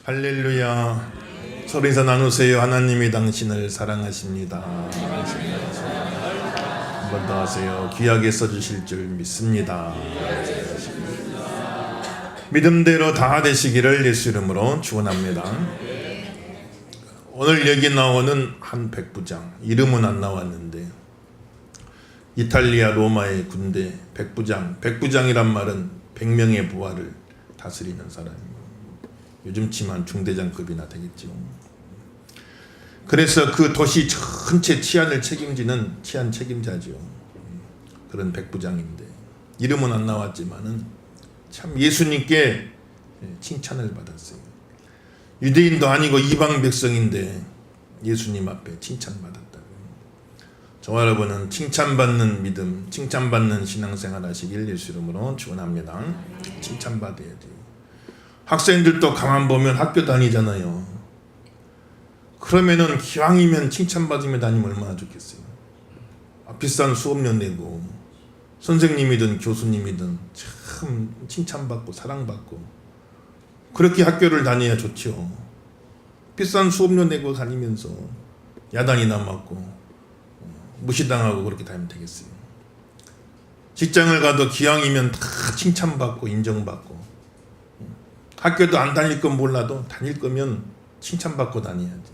할렐루야. 소리서 나누세요. 하나님이 당신을 사랑하십니다. 한 번 더 하세요. 귀하게 써주실 줄 믿습니다. 믿음대로 다 되시기를 예수 이름으로 축원합니다. 오늘 여기 나오는 한 백부장, 이름은 안 나왔는데 이탈리아 로마의 군대 백부장, 백부장이란 말은 100명의 부하를 다스리는 사람입니다. 요즘 치면 중대장급이나 되겠죠. 그래서 그 도시 전체 치안을 책임지는 치안 책임자죠. 그런 백부장인데 이름은 안 나왔지만은 참 예수님께 칭찬을 받았어요. 유대인도 아니고 이방 백성인데 예수님 앞에 칭찬받았다고. 저와 여러분은 칭찬받는 믿음, 칭찬받는 신앙생활 하시길 예수 이름으로 축원합니다. 칭찬받아야 돼요. 학생들도 가만 보면 학교 다니잖아요. 그러면은 기왕이면 칭찬받으며 다니면 얼마나 좋겠어요. 비싼 수업료 내고 선생님이든 교수님이든 참 칭찬받고 사랑받고 그렇게 학교를 다녀야 좋죠. 비싼 수업료 내고 다니면서 야단이나 맞고 무시당하고 그렇게 다니면 되겠어요. 직장을 가도 기왕이면 다 칭찬받고 인정받고, 학교도 안 다닐 건 몰라도 다닐 거면 칭찬받고 다녀야지.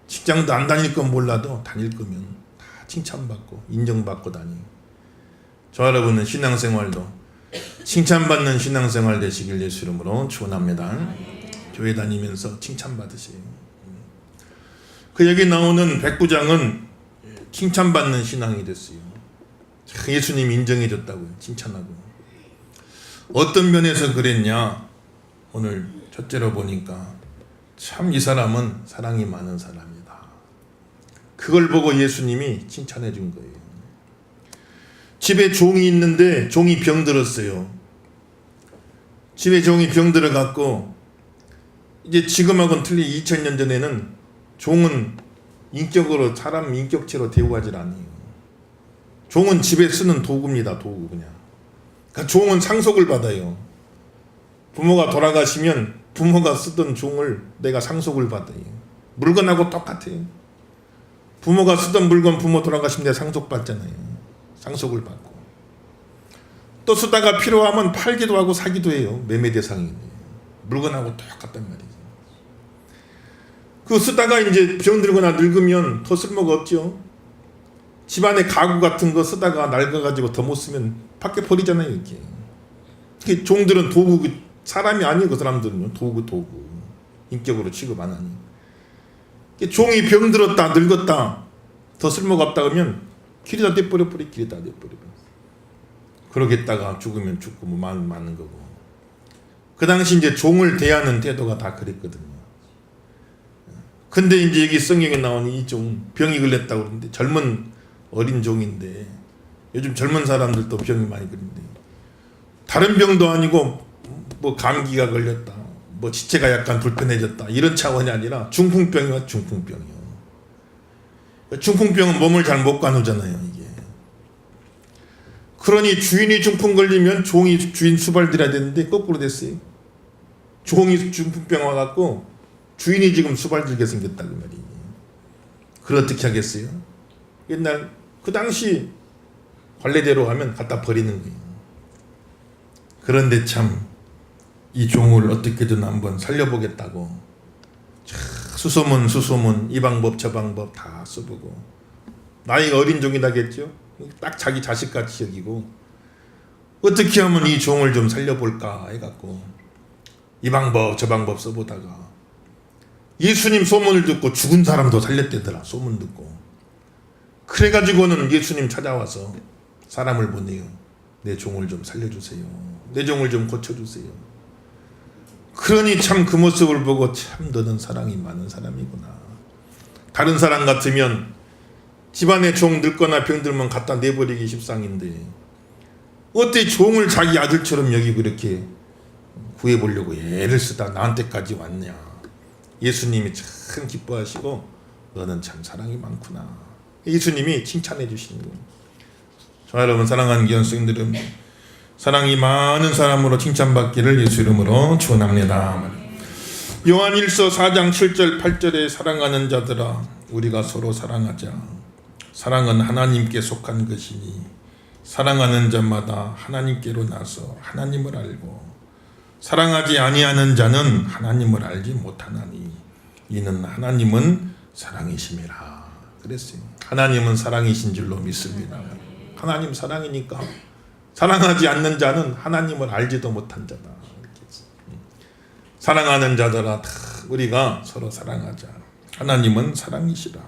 직장도 안 다닐 건 몰라도 다닐 거면 다 칭찬받고 인정받고 다니. 저 여러분은 신앙생활도 칭찬받는 신앙생활 되시길 예수 이름으로 축원합니다. 교회 다니면서 칭찬받으세요. 그 여기 나오는 백부장은 칭찬받는 신앙이 됐어요. 예수님 인정해줬다고요. 칭찬하고. 어떤 면에서 그랬냐? 오늘 첫째로 보니까 참 이 사람은 사랑이 많은 사람이다. 그걸 보고 예수님이 칭찬해 준 거예요. 집에 종이 있는데 종이 병들었어요. 집에 종이 병들어갖고 이제 지금하고는 틀린 2000년 전에는 종은 인격으로 사람 인격체로 대우하지 않아요. 종은 집에 쓰는 도구입니다. 도구 그냥. 그러니까 종은 상속을 받아요. 부모가 돌아가시면 부모가 쓰던 종을 내가 상속을 받아요. 물건하고 똑같아요. 부모가 쓰던 물건 부모 돌아가시면 내가 상속받잖아요. 상속을 받고. 또 쓰다가 필요하면 팔기도 하고 사기도 해요. 매매 대상이네. 물건하고 똑같단 말이죠. 그 쓰다가 이제 병들거나 늙으면 더 쓸모가 없죠. 집안에 가구 같은 거 쓰다가 낡아가지고 더 못 쓰면 밖에 버리잖아요. 이렇게. 종들은 도구, 사람이 아니에요. 그 사람들은 도구. 인격으로 취급 안 하니. 종이 병들었다 늙었다 더 쓸모가 없다 그러면 길에다 내버려. 그러겠다가 죽으면 죽고 뭐 많은 거고. 그 당시 이제 종을 대하는 태도가 다 그랬거든요. 근데 이제 여기 성경에 나온 이 종 병이 걸렸다고 그러는데 젊은 어린 종인데 요즘 젊은 사람들도 병이 많이 걸린대. 다른 병도 아니고 뭐 감기가 걸렸다, 뭐 지체가 약간 불편해졌다 이런 차원이 아니라 중풍병이야. 중풍병이요. 중풍병은 몸을 잘 못 가누잖아요. 이게. 그러니 주인이 중풍 걸리면 종이 주인 수발들어야 되는데 거꾸로 됐어요. 종이 중풍병 와갖고 주인이 지금 수발들게 생겼다 그 말이에요. 그걸 어떻게 하겠어요? 옛날 그 당시 관례대로 하면 갖다 버리는 거예요. 그런데 참 이 종을 어떻게든 한번 살려보겠다고 수소문 이 방법 저 방법 다 써보고, 나이가 어린 종이다겠죠. 딱 자기 자식같이 여기고 어떻게 하면 이 종을 좀 살려볼까 해갖고 이 방법 저 방법 써보다가 예수님 소문을 듣고 죽은 사람도 살렸대더라. 소문 듣고. 그래가지고는 예수님 찾아와서 사람을 보내요. 내 종을 좀 살려주세요. 내 종을 좀 고쳐주세요. 그러니 참 그 모습을 보고 참 너는 사랑이 많은 사람이구나. 다른 사람 같으면 집안에 종 늙거나 병들면 갖다 내버리기 십상인데 어떻게 종을 자기 아들처럼 여기고 이렇게 구해보려고 애를 쓰다 나한테까지 왔냐. 예수님이 참 기뻐하시고 너는 참 사랑이 많구나. 예수님이 칭찬해 주시는 거예요. 저 여러분 사랑하는 기원수님들은 사랑이 많은 사람으로 칭찬받기를 예수 이름으로 축원합니다. 요한일서 4장 7절 8절에 사랑하는 자들아 우리가 서로 사랑하자. 사랑은 하나님께 속한 것이니 사랑하는 자마다 하나님께로 나서 하나님을 알고 사랑하지 아니하는 자는 하나님을 알지 못하나니 이는 하나님은 사랑이심이라 그랬어요. 하나님은 사랑이신 줄로 믿습니다. 하나님 사랑이니까 사랑하지 않는 자는 하나님을 알지도 못한 자다. 이렇게 했어요. 사랑하는 자들아 다 우리가 서로 사랑하자. 하나님은 사랑이시라.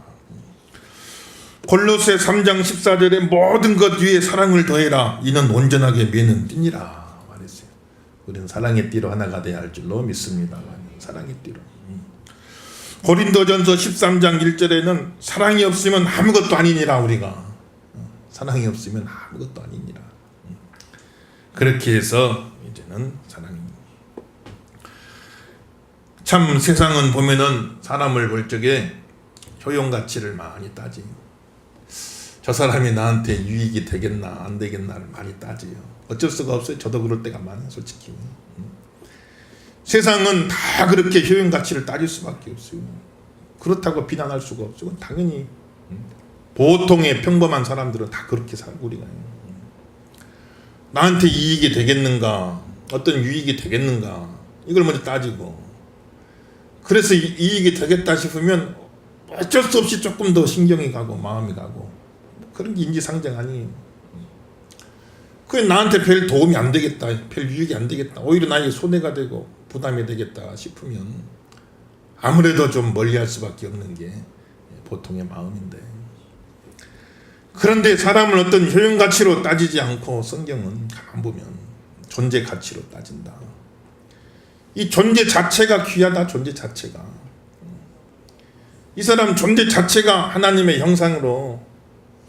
골로새 3장 14절에 모든 것 위에 사랑을 더해라. 이는 온전하게 매는 띠니라 말했어요. 우리는 사랑의 띠로 하나가 돼야 할 줄로 믿습니다. 사랑의 띠로. 고린도전서 13장 1절에는 사랑이 없으면 아무것도 아니니라. 우리가 사랑이 없으면 아무것도 아니니라. 그렇게 해서 이제는 사랑입니다. 참 세상은 보면은 사람을 볼 적에 효용 가치를 많이 따지요. 저 사람이 나한테 유익이 되겠나 안 되겠나를 많이 따지요. 어쩔 수가 없어요. 저도 그럴 때가 많아요. 솔직히. 세상은 다 그렇게 효용 가치를 따질 수밖에 없어요. 그렇다고 비난할 수가 없어요. 당연히 보통의 평범한 사람들은 다 그렇게 살고 우리가 나한테 이익이 되겠는가 어떤 유익이 되겠는가 이걸 먼저 따지고 그래서 이익이 되겠다 싶으면 어쩔 수 없이 조금 더 신경이 가고 마음이 가고 그런 게 인지상정 아니에요. 그게 나한테 별 도움이 안 되겠다 별 유익이 안 되겠다 오히려 나에게 손해가 되고 부담이 되겠다 싶으면 아무래도 좀 멀리할 수밖에 없는 게 보통의 마음인데 그런데 사람을 어떤 효용 가치로 따지지 않고 성경은 가만 보면 존재 가치로 따진다. 이 존재 자체가 귀하다. 존재 자체가 이 사람 존재 자체가 하나님의 형상으로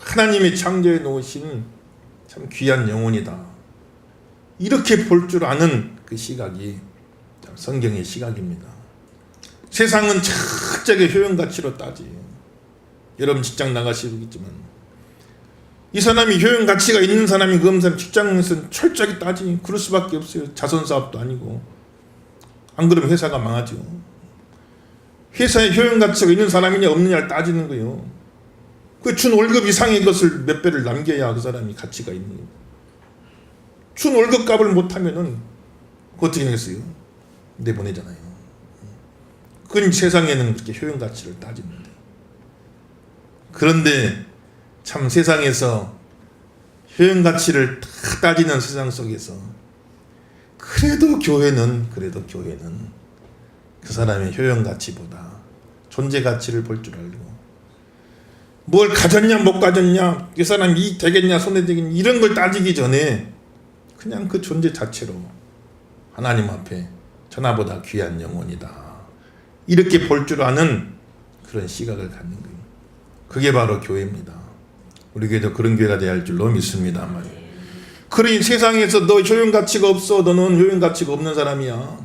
하나님이 창조해 놓으신 참 귀한 영혼이다. 이렇게 볼 줄 아는 그 시각이 성경의 시각입니다. 세상은 철저하게 효용 가치로 따지. 여러분 직장 나가시겠지만 이 사람이 효용 가치가 있는 사람이 그 사람 직장에서는 철저하게 따지. 그럴 수밖에 없어요. 자선 사업도 아니고 안 그러면 회사가 망하죠. 회사에 효용 가치가 있는 사람이냐 없느냐를 따지는 거예요. 그 준 월급 이상의 것을 몇 배를 남겨야 그 사람이 가치가 있는 거예요. 준 월급 값을 못하면은 어떻게 하겠어요? 내보내잖아요. 그건 세상에는 그렇게 효용 가치를 따지는데 그런데 참 세상에서 효용 가치를 다 따지는 세상 속에서 그래도 교회는 그 사람의 효용 가치보다 존재 가치를 볼 줄 알고 뭘 가졌냐 못 가졌냐 이 사람이 이익 되겠냐 손해되겠냐 이런 걸 따지기 전에 그냥 그 존재 자체로 하나님 앞에 천하보다 귀한 영혼이다 이렇게 볼 줄 아는 그런 시각을 갖는 거예요. 그게 바로 교회입니다. 우리 교회도 그런 교회가 되어야 할 줄로 믿습니다. 그러니 세상에서 너 효용 가치가 없어 너는 효용 가치가 없는 사람이야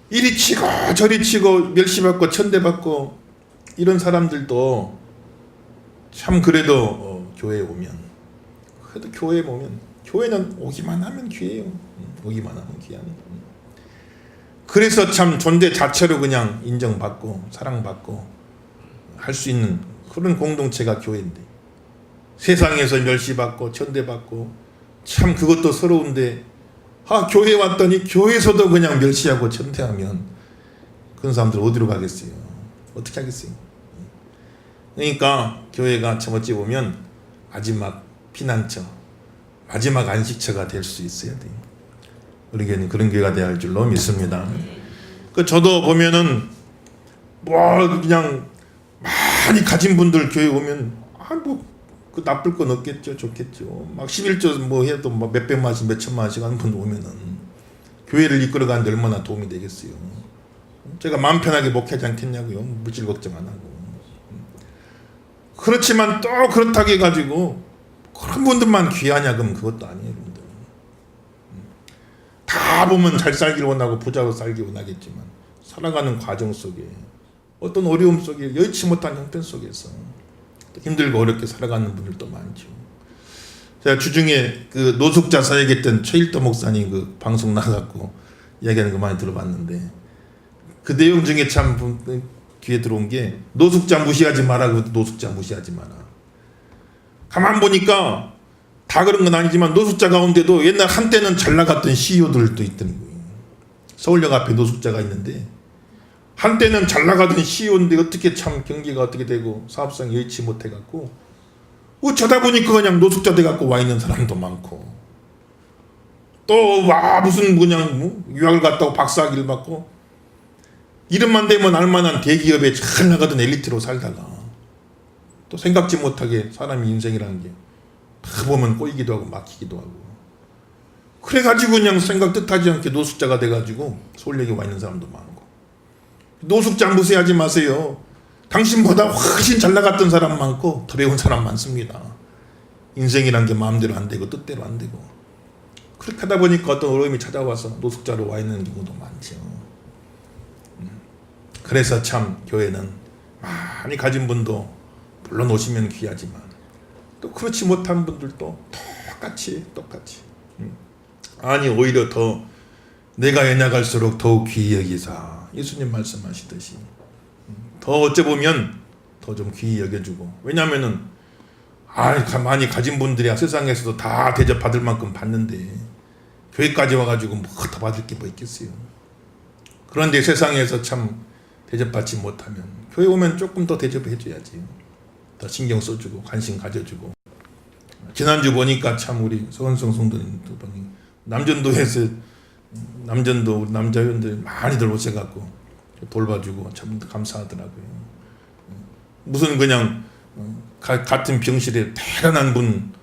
이리 치고 저리 치고 멸시받고 천대받고 이런 사람들도 참 그래도 교회에 오면 교회는 오기만 하면 귀해요. 오기만 하면 귀하네. 그래서 참 존재 자체로 그냥 인정받고 사랑받고 할 수 있는 그런 공동체가 교회인데 세상에서 멸시받고 천대받고 참 그것도 서러운데 교회 왔더니 교회에서도 그냥 멸시하고 천대하면 그런 사람들 어디로 가겠어요? 어떻게 하겠어요? 그러니까 교회가 참 어찌 보면 마지막 피난처 마지막 안식처가 될 수 있어야 돼요. 우리 교회는 그런 교회가 되어야 할 줄로 믿습니다. 저도 보면은 그냥 많이 가진 분들 교회 오면 그 나쁠 건 없겠죠. 좋겠죠. 막 11조 해도 몇백만 원씩 몇천만 원씩 하는 분 오면은 교회를 이끌어가는데 얼마나 도움이 되겠어요. 제가 마음 편하게 목회하지 않겠냐고요. 물질 걱정 안 하고. 그렇지만 또 그렇다고 해가지고 그런 분들만 귀하냐 그러면 그것도 아니에요. 여러분들. 다 보면 잘 살기를 원하고 부자로 살기 원하겠지만 살아가는 과정 속에 어떤 어려움 속에 여의치 못한 형편 속에서 힘들고 어렵게 살아가는 분들도 많죠. 제가 주중에 그 노숙자 사역했던 최일도 목사님 그 방송 나가고 이야기하는 거 많이 들어봤는데 그 내용 중에 참 귀에 들어온 게 노숙자 무시하지 마라. 노숙자 무시하지 마라. 가만 보니까 다 그런 건 아니지만 노숙자 가운데도 옛날 한때는 잘 나갔던 CEO들도 있더니 거예요. 서울역 앞에 노숙자가 있는데 한때는 잘 나가던 CEO인데 어떻게 참 경기가 어떻게 되고 사업성이 여의치 못해갖고 어쩌다 보니까 그냥 노숙자 돼갖고 와 있는 사람도 많고 또 와 무슨 그냥 유학을 갔다고 박사학위를 받고 이름만 대면 알만한 대기업에 잘 나가던 엘리트로 살다가 또 생각지 못하게 사람이 인생이라는 게 다 보면 꼬이기도 하고 막히기도 하고 그래가지고 그냥 생각 뜻하지 않게 노숙자가 돼가지고 서울역에 와 있는 사람도 많고 노숙자 무시하지 마세요. 당신보다 훨씬 잘 나갔던 사람 많고 더 배운 사람 많습니다. 인생이란 게 마음대로 안 되고 뜻대로 안 되고 그렇게 하다 보니까 어떤 어려움이 찾아와서 노숙자로 와 있는 경우도 많죠. 그래서 참 교회는 많이 가진 분도 물론 오시면 귀하지만 또 그렇지 못한 분들도 똑같이 아니 오히려 더 내가 해나갈수록 더욱 귀히 여기사 예수님 말씀하시듯이 더 어째 보면 더 좀 귀히 여겨주고 왜냐하면은 많이 가진 분들이야 세상에서도 다 대접받을 만큼 받는데 교회까지 와가지고 뭐 더 받을 게 뭐 있겠어요. 그런데 세상에서 참 대접받지 못하면 교회 오면 조금 더 대접해줘야지. 더 신경 써주고 관심 가져주고 지난주 보니까 참 우리 서은성 성도님 보니 남전도에서 남전도 우리 남자회원들 많이들 오셔갖고 돌봐주고 참 감사하더라고요. 무슨 그냥 같은 병실에 대단한 분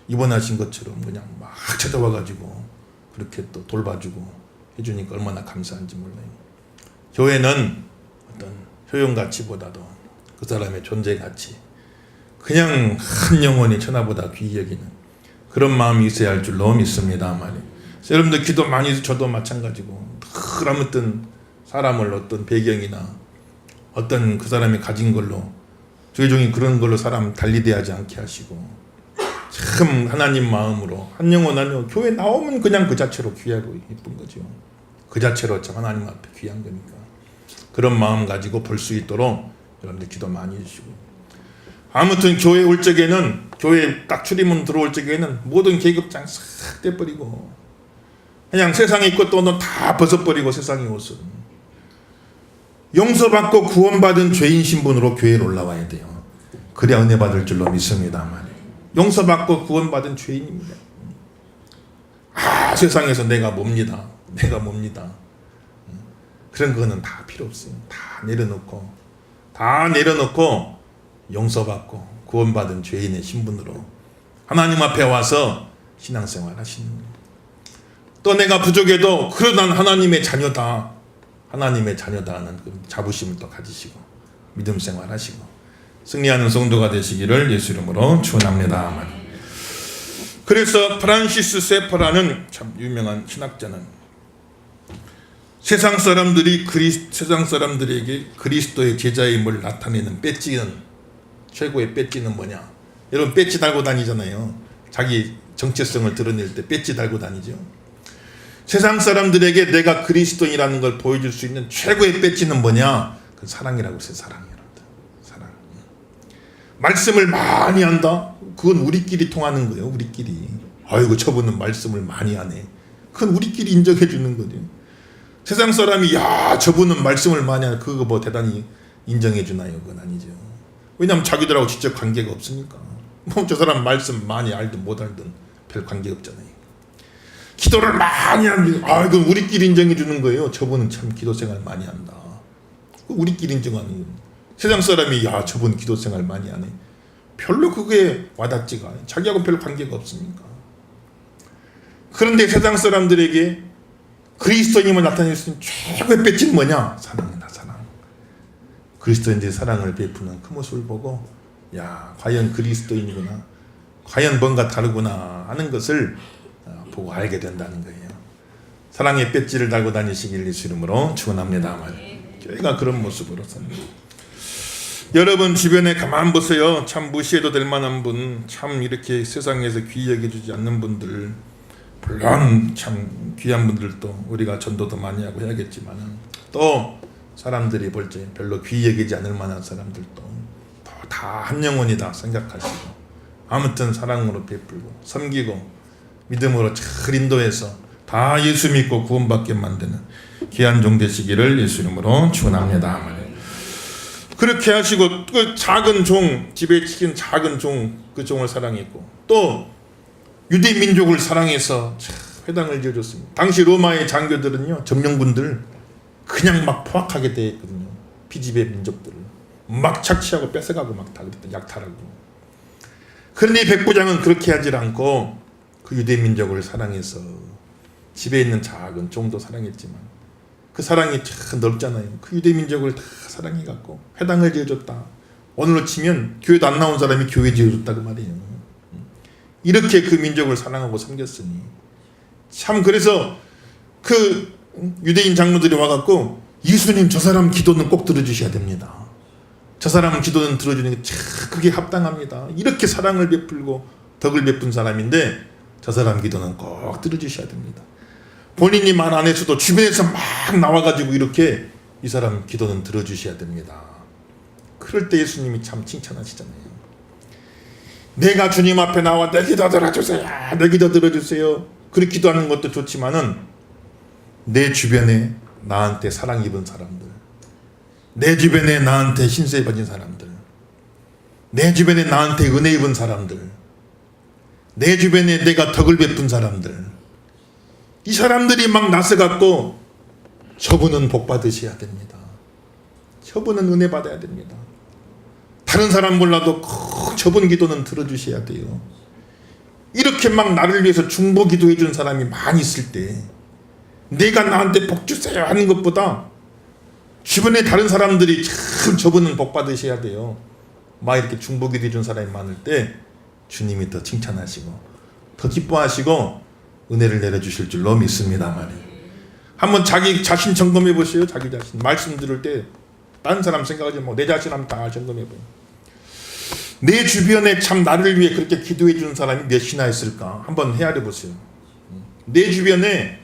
입원하신 것처럼 그냥 막 찾아와가지고 그렇게 또 돌봐주고 해주니까 얼마나 감사한지 몰라요. 교회는 어떤 효용가치보다도 그 사람의 존재가치 그냥 한 영혼이 천하보다 귀히 여기는 그런 마음이 있어야 할 줄로 믿습니다 말이에요. 여러분들 기도 많이 해서 저도 마찬가지고 늘 아무튼 사람을 어떤 배경이나 어떤 그 사람이 가진 걸로 조용히 그런 걸로 사람 달리대하지 않게 하시고 참 하나님 마음으로 한 영혼 교회 나오면 그냥 그 자체로 귀하고 예쁜 거죠. 그 자체로 참 하나님 앞에 귀한 거니까 그런 마음 가지고 볼 수 있도록 여러분들 기도 많이 해주시고 아무튼 교회 올 적에는 교회 딱 출입문 들어올 적에는 모든 계급장 싹 떼버리고 그냥 세상에 입고 또는 다 벗어버리고 세상의 옷을 용서받고 구원받은 죄인 신분으로 교회에 올라와야 돼요. 그래야 은혜 받을 줄로 믿습니다. 용서받고 구원받은 죄인입니다. 세상에서 내가 뭡니다. 그런 거는 다 필요 없어요. 다 내려놓고 용서받고 구원받은 죄인의 신분으로 하나님 앞에 와서 신앙생활 하시는 거예요. 또 내가 부족해도 그래도 난 하나님의 자녀다 하는 그 자부심을 또 가지시고 믿음 생활 하시고 승리하는 성도가 되시기를 예수 이름으로 축원합니다. 그래서 프란시스 세퍼라는 참 유명한 신학자는 세상 사람들에게 그리스도의 제자임을 나타내는 배지는 최고의 배지는 뭐냐? 여러분 배지 달고 다니잖아요. 자기 정체성을 드러낼 때 배지 달고 다니죠. 세상 사람들에게 내가 그리스도인이라는 걸 보여줄 수 있는 최고의 배지는 뭐냐? 그 사랑이라고 했어요. 사랑. 말씀을 많이 한다? 그건 우리끼리 통하는 거예요. 우리끼리. 아이고 저분은 말씀을 많이 하네. 그건 우리끼리 인정해 주는 거죠. 세상 사람이 야 저분은 말씀을 많이 하네. 그거 뭐 대단히 인정해 주나요? 그건 아니죠. 왜냐하면 자기들하고 직접 관계가 없으니까. 뭐 저 사람 말씀 많이 알든 못 알든 별 관계 없잖아요. 기도를 많이 하는 그건 우리끼리 인정해 주는 거예요. 저분은 참 기도생활 많이 한다. 우리끼리 인정하는 거예요. 세상 사람이 야 저분 기도생활 많이 하네. 별로 그게 와닿지가 않아요. 자기하고 별 관계가 없으니까. 그런데 세상 사람들에게 그리스도님을 나타낼 수 있는 최고의 배지는 뭐냐? 사랑이다. 사랑. 그리스도인들의 사랑을 베푸는 그 모습을 보고 야 과연 그리스도인이구나. 과연 뭔가 다르구나 하는 것을 보고 알게 된다는 거예요. 사랑의 배지를 달고 다니시길 예수 이름으로 축원합니다. 교회가 그런 모습으로 삽니다. 여러분 주변에 가만 보세요. 참 무시해도 될 만한 분, 참 이렇게 세상에서 귀히 여겨주지 않는 분들, 물론 참 귀한 분들도 우리가 전도도 많이 하고 해야겠지만 또 사람들이 볼 때 별로 귀히 여기지 않을 만한 사람들도 다 한 영혼이다 생각하시고 아무튼 사랑으로 베풀고 섬기고 믿음으로 잘 인도해서 다 예수 믿고 구원받게 만드는 귀한 종 되시기를 예수 이름으로 축원합니다. 그렇게 하시고 그 작은 종, 집에 지킨 작은 종, 그 종을 사랑했고 또 유대 민족을 사랑해서 회당을 지어줬습니다. 당시 로마의 장교들은요, 점령군들 그냥 막 포악하게 대했거든요. 피지배 민족들을 막 착취하고 뺏어가고 막 다 그랬다, 약탈하고. 그런데 백부장은 그렇게 하질 않고 그 유대 민족을 사랑해서 집에 있는 작은 종도 사랑했지만 그 사랑이 참 넓잖아요. 그 유대 민족을 다 사랑해갖고 회당을 지어줬다. 오늘로 치면 교회도 안 나온 사람이 교회 지어줬다 그 말이에요. 이렇게 그 민족을 사랑하고 섬겼으니 참 그래서 그 유대인 장로들이 와갖고 예수님 저 사람 기도는 꼭 들어주셔야 됩니다. 저 사람 기도는 들어주는 게 참 그게 합당합니다. 이렇게 사랑을 베풀고 덕을 베푼 사람인데 저 사람 기도는 꼭 들어주셔야 됩니다. 본인이 말 안 했어도 주변에서 막 나와가지고 이렇게 이 사람 기도는 들어주셔야 됩니다. 그럴 때 예수님이 참 칭찬하시잖아요. 내가 주님 앞에 나와 내 기도 들어주세요. 내 기도 들어주세요. 그렇게 기도하는 것도 좋지만은 내 주변에 나한테 사랑 입은 사람들, 내 주변에 나한테 신세 받은 사람들, 내 주변에 나한테 은혜 입은 사람들, 내 주변에 내가 덕을 베푼 사람들, 이 사람들이 막 나서갖고 저분은 복 받으셔야 됩니다. 저분은 은혜 받아야 됩니다. 다른 사람 몰라도 꼭 저분 기도는 들어주셔야 돼요. 이렇게 막 나를 위해서 중보 기도해 준 사람이 많이 있을 때 내가 나한테 복 주세요 하는 것보다 주변에 다른 사람들이 참 저분은 복 받으셔야 돼요. 막 이렇게 중보 기도해 준 사람이 많을 때 주님이 더 칭찬하시고 더 기뻐하시고 은혜를 내려주실 줄로 믿습니다 말이에요. 한번 자기 자신 점검해 보세요. 자기 자신 말씀 들을 때 다른 사람 생각하지 말고 내 자신 한번 다 점검해 보세요. 내 주변에 참 나를 위해 그렇게 기도해 주는 사람이 몇이나 있을까 한번 헤아려 보세요. 내 주변에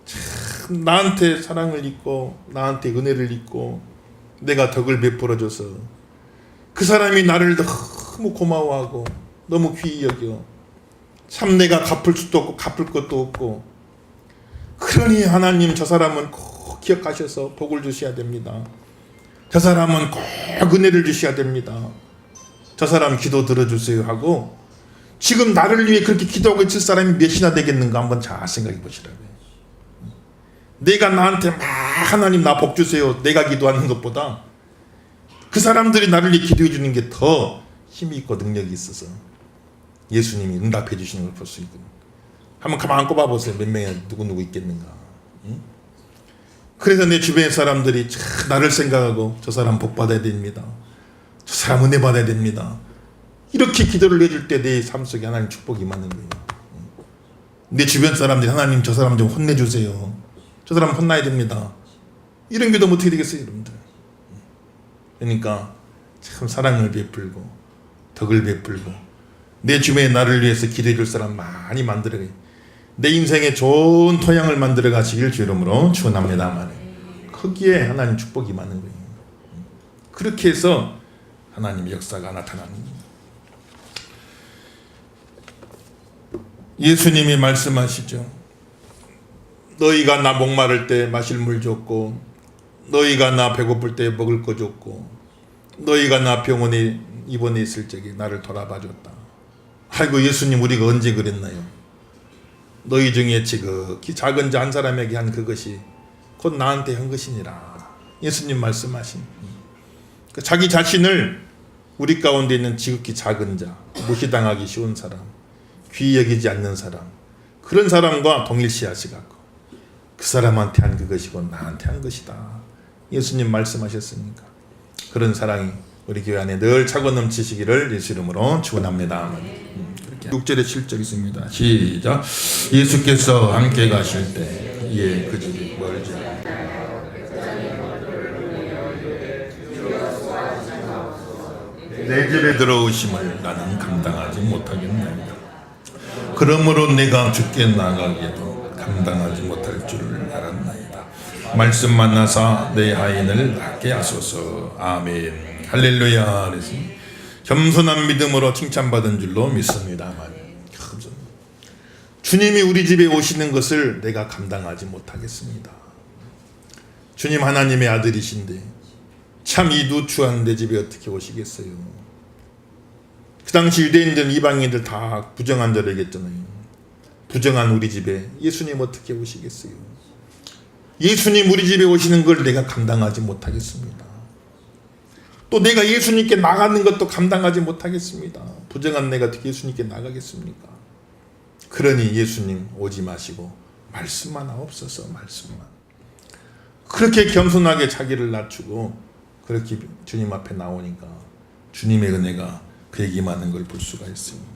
참 나한테 사랑을 입고 나한테 은혜를 입고 내가 덕을 베풀어줘서 그 사람이 나를 너무 고마워하고 너무 귀히 여겨 참 내가 갚을 수도 없고 갚을 것도 없고 그러니 하나님 저 사람은 꼭 기억하셔서 복을 주셔야 됩니다. 저 사람은 꼭 은혜를 주셔야 됩니다. 저 사람 기도 들어주세요 하고 지금 나를 위해 그렇게 기도하고 있을 사람이 몇이나 되겠는가 한번 잘 생각해 보시라고요. 내가 나한테 막 하나님 나 복 주세요 내가 기도하는 것보다 그 사람들이 나를 위해 기도해 주는 게 더 힘이 있고 능력이 있어서 예수님이 응답해 주시는 걸 볼 수 있거든요. 한번 가만 꼽아 보세요. 몇 명이 누구 있겠는가. 응? 그래서 내 주변의 사람들이 나를 생각하고 저 사람 복 받아야 됩니다. 저 사람 은혜 받아야 됩니다. 이렇게 기도를 해줄 때 내 삶 속에 하나님 축복이 임하는 거예요. 내 주변 사람들이 하나님 저 사람 좀 혼내주세요. 저 사람 혼나야 됩니다. 이런 기도면 어떻게 되겠어요 여러분들. 그러니까 참 사랑을 베풀고 덕을 베풀고 내 주변에 나를 위해서 기도해 줄 사람 많이 만들어가요. 내 인생에 좋은 토양을 만들어 가시길 주 이름으로 축원합니다만 거기에 하나님 축복이 임하는 거예요. 그렇게 해서 하나님 역사가 나타나는 거예요. 예수님이 말씀하시죠. 너희가 나 목마를 때 마실 물 줬고 너희가 나 배고플 때 먹을 거 줬고 너희가 나 병원에 입원해 있을 적에 나를 돌아봐 줬다. 아이고 예수님 우리가 언제 그랬나요? 너희 중에 지극히 작은 자 한 사람에게 한 그것이 곧 나한테 한 것이니라. 예수님 말씀하신 자기 자신을 우리 가운데 있는 지극히 작은 자, 무시당하기 쉬운 사람, 귀히 여기지 않는 사람, 그런 사람과 동일시하시갖고 그 사람한테 한 그것이고 나한테 한 것이다. 예수님 말씀하셨으니까 그런 사랑이 우리 교회 안에 늘 차고 넘치시기를 예수 이름으로 축원합니다. 6절에 7절 있습니다. 시작. 예수께서 함께 가실 때 예, 그 집이 멀지 내 집에 들어오심을 나는 감당하지 못하겠나이다. 그러므로 내가 주께 나가기도 감당하지 못할 줄을 알았나이다. 말씀 만나사 내 하인을 낫게 하소서. 아멘. 할렐루야. 그래서 겸손한 믿음으로 칭찬받은 줄로 믿습니다만, 주님이 우리 집에 오시는 것을 내가 감당하지 못하겠습니다. 주님 하나님의 아들이신데 참 이 누추한 내 집에 어떻게 오시겠어요? 그 당시 유대인들 이방인들 다 부정한 자라겠잖아요. 부정한 우리 집에 예수님 어떻게 오시겠어요? 예수님 우리 집에 오시는 걸 내가 감당하지 못하겠습니다. 또 내가 예수님께 나가는 것도 감당하지 못하겠습니다. 부정한 내가 어떻게 예수님께 나가겠습니까? 그러니 예수님 오지 마시고 말씀만 하옵소서. 말씀만. 그렇게 겸손하게 자기를 낮추고 그렇게 주님 앞에 나오니까 주님의 은혜가 그에게 임하는 걸 볼 수가 있습니다.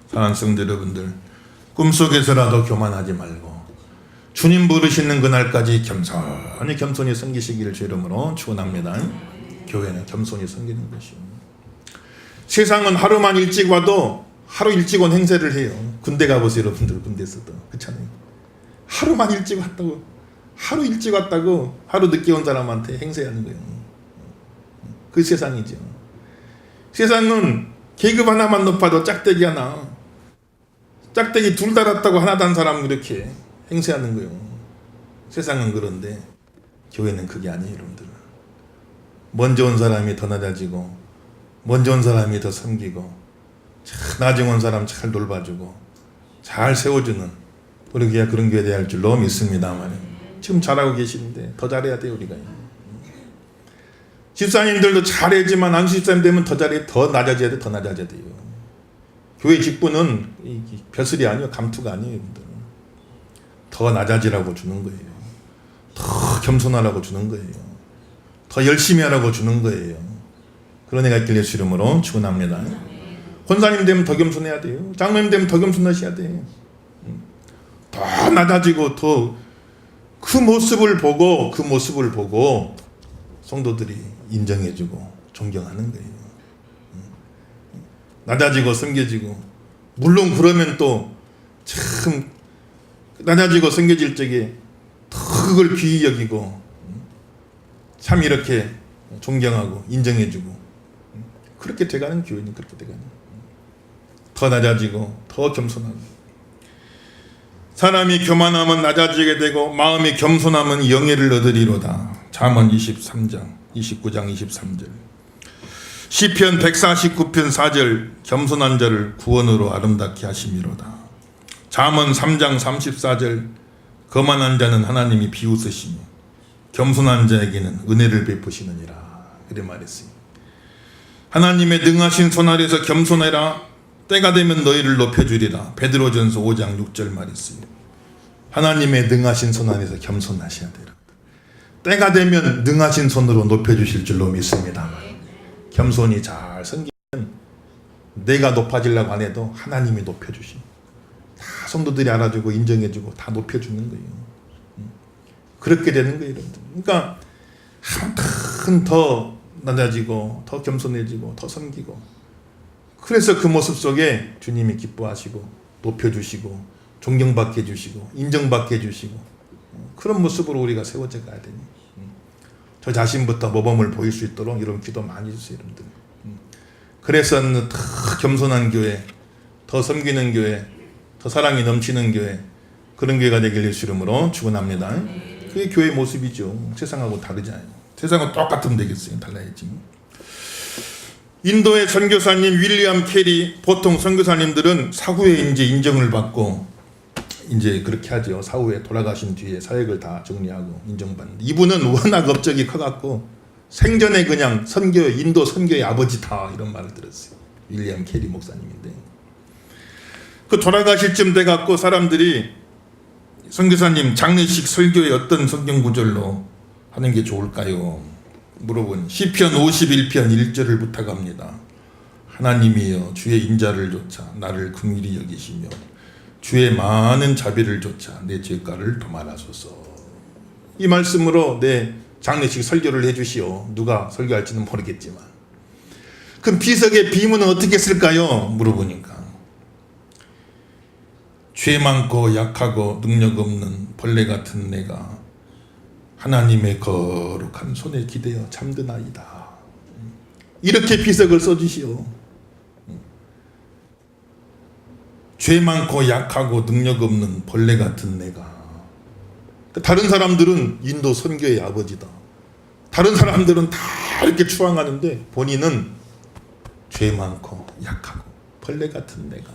사랑하는 성도 여러분들, 꿈속에서라도 교만하지 말고 주님 부르시는 그날까지 겸손히 섬기시기를 주 이름으로 축원합니다. 교회는 겸손히 섬기는 것이요. 세상은 하루만 일찍 와도 하루 일찍 온 행세를 해요. 군대 가보세요 여러분들. 군대에서도 그렇잖아요. 하루만 일찍 왔다고, 하루 일찍 왔다고 하루 늦게 온 사람한테 행세하는 거예요. 그 세상이죠. 세상은 계급 하나만 높아도 짝대기 하나, 짝대기 둘 달았다고 하나 단 사람 이렇게 행세하는 거예요. 세상은 그런데 교회는 그게 아니에요 여러분들. 먼저 온 사람이 더 낮아지고, 먼저 온 사람이 더 섬기고, 나중에 온 사람 잘 돌봐주고 잘 세워주는 우리 교회가 그런 교회 돼야 할 줄로 믿습니다만, 지금 잘하고 계시는데 더 잘해야 돼요 우리가. 집사님들도 잘해야지만 안수 집사님 되면 더 잘해, 더 낮아져야 돼, 더 낮아져야 돼요. 교회 직분은 벼슬이 아니에요, 감투가 아니에요 여러분들. 더 낮아지라고 주는 거예요. 더 겸손하라고 주는 거예요. 더 열심히 하라고 주는 거예요. 그런 애가 있길 예수 이름으로 축원합니다. 권사님 되면 더 겸손해야 돼요. 장로님 되면 더 겸손하셔야 돼요. 더 낮아지고 더 그 모습을 보고 성도들이 인정해주고 존경하는 거예요. 낮아지고 섬겨지고, 물론 그러면 또 참 낮아지고 섬겨질 적에 더 그걸 귀히 여기고 참 이렇게 존경하고 인정해주고, 그렇게 돼가는 교회는 그렇게 돼가는, 더 낮아지고 더 겸손하고. 사람이 교만하면 낮아지게 되고 마음이 겸손하면 영예를 얻으리로다. 잠언 23장 29장 23절. 시편 149편 4절. 겸손한 자를 구원으로 아름답게 하심이로다. 잠언 3장 34절. 거만한 자는 하나님이 비웃으시니 겸손한 자에게는 은혜를 베푸시느니라. 그래 말했어요. 하나님의 능하신 손 아래서 겸손해라. 때가 되면 너희를 높여주리라. 베드로전서 5장 6절 말했어요. 하나님의 능하신 손 안에서 겸손하셔야 돼요. 때가 되면 능하신 손으로 높여주실 줄로 믿습니다. 겸손히 잘 섬기면 내가 높아지려고 안 해도 하나님이 높여주시. 다 성도들이 알아주고 인정해주고 다 높여주는 거예요. 그렇게 되는 거예요 여러분들. 그러니까 한층 더 낮아지고 더 겸손해지고 더 섬기고, 그래서 그 모습 속에 주님이 기뻐하시고 높여주시고 존경받게 해주시고 인정받게 해주시고, 그런 모습으로 우리가 세워져 가야 되니 저 자신부터 모범을 보일 수 있도록 이런 기도 많이 해주세요 여러분들. 그래서 더 겸손한 교회, 더 섬기는 교회, 더 사랑이 넘치는 교회, 그런 교회가 되길 예수 이름으로 축원합니다. 그게 교회의 모습이죠. 세상하고 다르잖아요. 세상은 똑같으면 되겠어요. 달라야지. 인도의 선교사님 윌리엄 캐리, 보통 선교사님들은 사후에 이제 인정을 받고 이제 그렇게 하죠. 사후에 돌아가신 뒤에 사역을 다 정리하고 인정받는데, 이분은 워낙 업적이 커갖고 생전에 그냥 인도 선교의 아버지다 이런 말을 들었어요. 윌리엄 캐리 목사님인데, 그 돌아가실 쯤 돼갖고 사람들이 선교사님 장례식 설교에 어떤 성경 구절로 하는 게 좋을까요? 물어본 시편 51편 1절을 부탁합니다. 하나님이여 주의 인자를 좇아 나를 긍휼히 여기시며 주의 많은 자비를 좇아 내 죄가를 도말하소서. 이 말씀으로 내 장례식 설교를 해주시오. 누가 설교할지는 모르겠지만. 그럼 비석의 비문은 어떻게 쓸까요? 물어보니까 죄 많고 약하고 능력 없는 벌레 같은 내가 하나님의 거룩한 손에 기대어 잠드나이다. 이렇게 비석을 써주시오. 죄 많고 약하고 능력 없는 벌레 같은 내가. 다른 사람들은 인도 선교의 아버지다. 다른 사람들은 다 이렇게 추앙하는데 본인은 죄 많고 약하고 벌레 같은 내가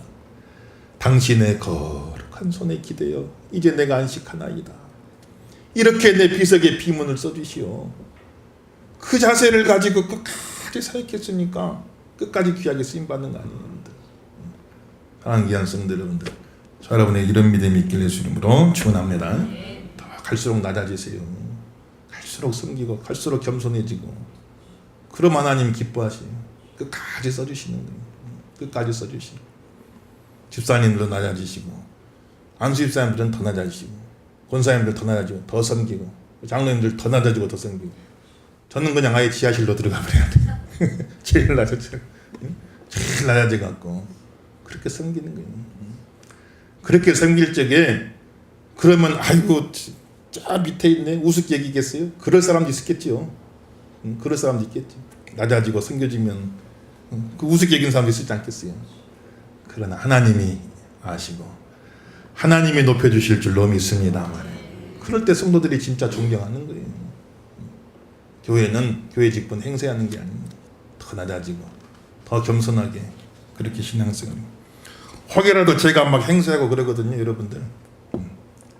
당신의 거룩한 손에 기대어 이제 내가 안식하나이다. 이렇게 내 비석의 비문을 써주시오. 그 자세를 가지고 끝까지 사역했으니까 끝까지 귀하게 쓰임받는 거 아니에요. 사랑하는 귀한 성도 여러분들, 여러분의 이런 믿음이 있길 예수 이름으로 축원합니다. 더 갈수록 낮아지세요. 갈수록 섬기고 갈수록 겸손해지고 그럼 하나님 기뻐하시요. 끝까지 써주시는 거예요. 끝까지 써주시고 집사님들도 낮아지시고 안수 집사님들은 더 낮아지시고 권사님들 더 낮아지고 더 섬기고 장로님들 더 낮아지고 더 섬기고 저는 그냥 아예 지하실로 들어가 버려야 돼요. 제일 낮아져. 제일 낮아져갖고 그렇게 섬기는 거예요. 그렇게 섬길 적에 그러면 아이고 저 밑에 있네 우습게 여기겠어요? 그럴 사람도 있겠죠. 그럴 사람도 있겠죠. 낮아지고 섬겨지면 그 우습게 여기는 사람도 있지 않겠어요. 그러나 하나님이 아시고 하나님이 높여주실 줄로 믿습니다. 그럴 때 성도들이 진짜 존경하는 거예요. 교회는 교회 직분 행세하는 게 아닙니다. 더 낮아지고 더 겸손하게 그렇게 신앙생활. 혹여라도 제가 막 행세하고 그러거든요, 여러분들.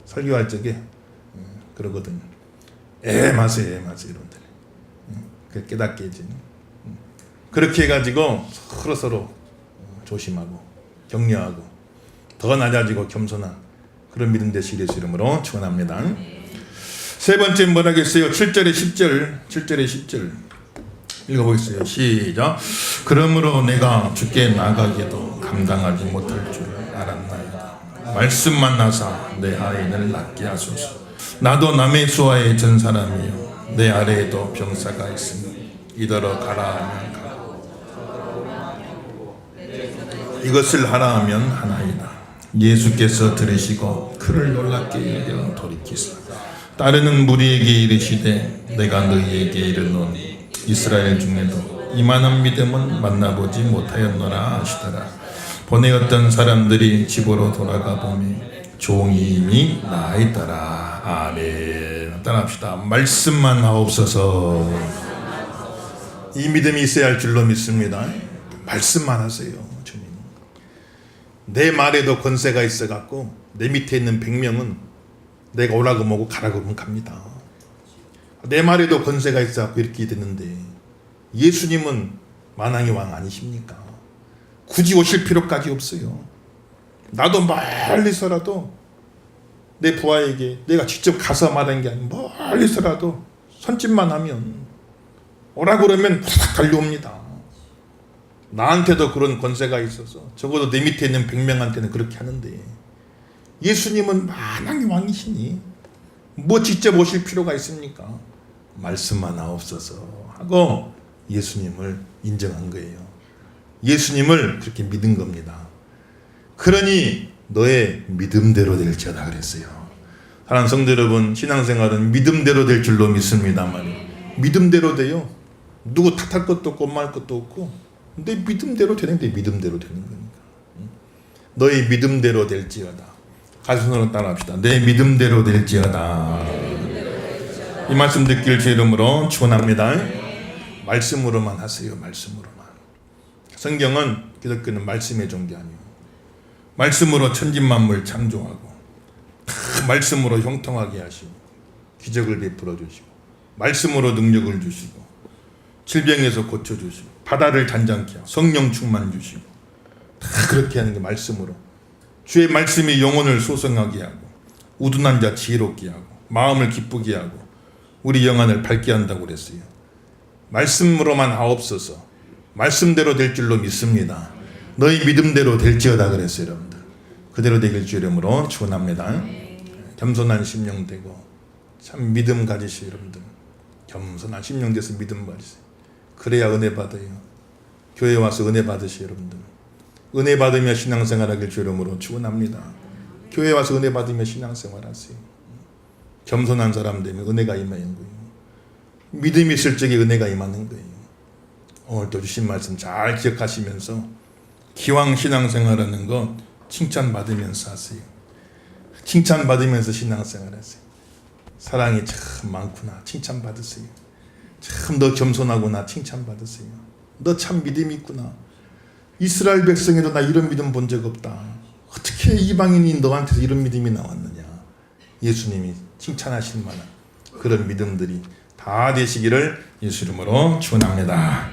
설교할 적에 그러거든요. 마세요, 여러분들. 깨닫게 해지는. 그렇게 해가지고 서로 조심하고 격려하고 더 낮아지고 겸손한 그런 믿음 되시길 예수 이름으로 축원합니다. 세 번째 뭐라겠어요? 7절에 10절 읽어보겠어요. 시작. 그러므로 내가 주께 나가기도 감당하지 못할 줄 알았나이다. 말씀만 나사 내 하인을 낫게 하소서. 나도 남의 수하에 전 사람이요 내 아래에도 병사가 있으니 이더러 가라 하면 가고 이것을 하라 하면 하나이다. 예수께서 들으시고 그를 놀랍게 여겨 돌이키사 따르는 무리에게 이르시되 내가 너희에게 이르노니 이스라엘 중에도 이만한 믿음은 만나보지 못하였노라 하시더라. 보내었던 사람들이 집으로 돌아가 보니 종이 이미 나아 있더라. 아멘. 따라합시다. 말씀만 하옵소서. 이 믿음이 있어야 할 줄로 믿습니다. 말씀만 하세요. 주님. 내 말에도 권세가 있어갖고 내 밑에 있는 100명은 내가 오라고 하고 가라고 하면 갑니다. 내 말에도 권세가 있어갖고 이렇게 됐는데 예수님은 만왕의 왕 아니십니까? 굳이 오실 필요까지 없어요. 나도 멀리서라도 내 부하에게 내가 직접 가서 말하는 게 아니고 멀리서라도 손짓만 하면 오라고 그러면 팍 달려옵니다. 나한테도 그런 권세가 있어서 적어도 내 밑에 있는 100명한테는 그렇게 하는데 예수님은 만왕의 왕이시니 뭐 직접 오실 필요가 있습니까? 말씀만 하옵소서 하고 예수님을 인정한 거예요. 예수님을 그렇게 믿은 겁니다. 그러니 너의 믿음대로 될지어다 그랬어요. 사랑하는 성도 여러분, 신앙생활은 믿음대로 될 줄로 믿습니다만 믿음대로 돼요. 누구 탓할 것도 없고 말 것도 없고 내 믿음대로 되는데 믿음대로 되는 거니까. 너의 믿음대로 될지어다. 가슴으로 따라합시다. 내 믿음대로 될지어다. 이 말씀 듣길 주 이름으로 축원합니다. 말씀으로만 하세요. 말씀으로만. 성경은 기독교는 말씀의 종교 아니에요. 말씀으로 천지만물 창조하고 말씀으로 형통하게 하시고 기적을 베풀어 주시고 말씀으로 능력을 주시고 질병에서 고쳐주시고 바다를 잔잔케 하고 성령 충만 주시고 다 그렇게 하는 게 말씀으로 주의 말씀이 영혼을 소성하게 하고 우둔한 자 지혜롭게 하고 마음을 기쁘게 하고 우리 영안을 밝게 한다고 그랬어요. 말씀으로만 하옵소서. 말씀대로 될 줄로 믿습니다. 너희 믿음대로 될지어다 그랬어요. 여러분들 그대로 되길 주 이름으로 축원합니다. 겸손한 심령 되고 참 믿음 가지시오. 여러분들 겸손한 심령 돼서 믿음 가지세요. 그래야 은혜 받아요. 교회 와서 은혜 받으시오. 여러분들 은혜 받으며 신앙생활하길 주 이름으로 축원합니다. 교회 와서 은혜 받으며 신앙생활 하세요. 겸손한 사람 되면 은혜가 임하는 거예요. 믿음이 있을 적에 은혜가 임하는 거예요. 오늘도 주신 말씀 잘 기억하시면서 기왕 신앙생활하는 거 칭찬받으면서 하세요. 칭찬받으면서 신앙생활 하세요. 사랑이 참 많구나. 칭찬받으세요. 참 너 겸손하구나. 칭찬받으세요. 너 참 믿음이 있구나. 이스라엘 백성에도 나 이런 믿음 본 적 없다. 어떻게 이방인이 너한테서 이런 믿음이 나왔느냐. 예수님이 칭찬하실 만한 그런 믿음들이 다 되시기를 예수 이름으로 축원합니다.